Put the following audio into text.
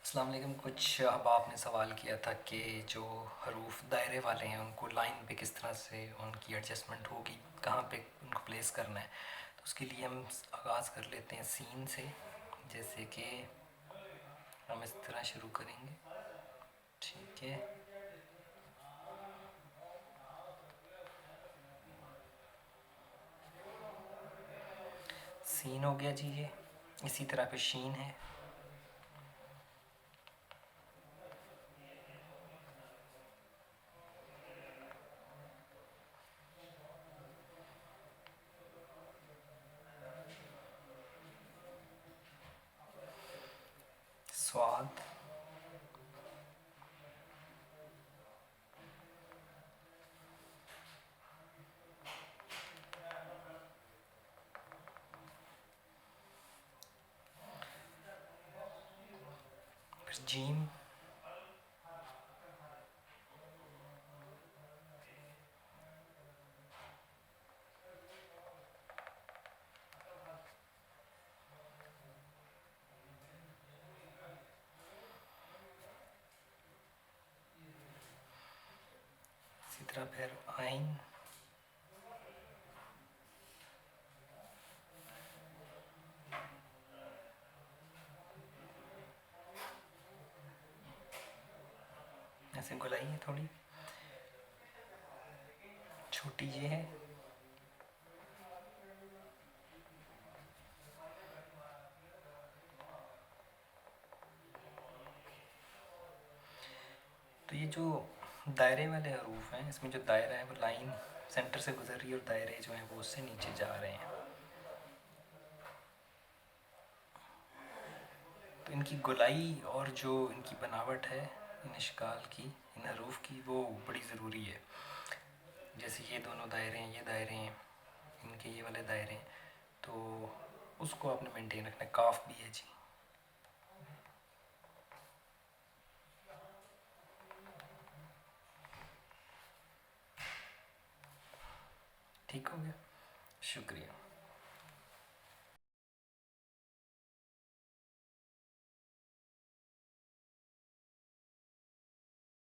अस्सलाम वालेकुम। कुछ अब आपने सवाल किया था कि जो हरूफ दायरे वाले हैं उनको लाइन पे किस तरह से उनकी एडजस्टमेंट होगी, कहाँ पे उनको प्लेस करना है। तो उसके लिए हम आगाज़ कर लेते हैं सीन से। जैसे कि हम इस तरह शुरू करेंगे। ठीक है, सीन हो गया जी। ये इसी तरह पे शीन है। स्वाद, फिर जीम, इसी तरह फिर आइन। ऐसे गोलाई है थोड़ी छोटी ये है। तो ये जो दायरे वाले हरूफ हैं, इसमें जो दायरा है वो लाइन सेंटर से गुजर रही है और दायरे जो हैं वो उससे नीचे जा रहे हैं। तो इनकी गोलाई और जो इनकी बनावट है इन अशकाल की, इन हरूफ की, वो बड़ी ज़रूरी है। जैसे ये दोनों दायरे हैं, ये दायरे हैं, इनके ये वाले दायरे हैं, तो उसको आपने मेंटेन रखना है। काफ भी है जी। ठीक हो गया, शुक्रिया।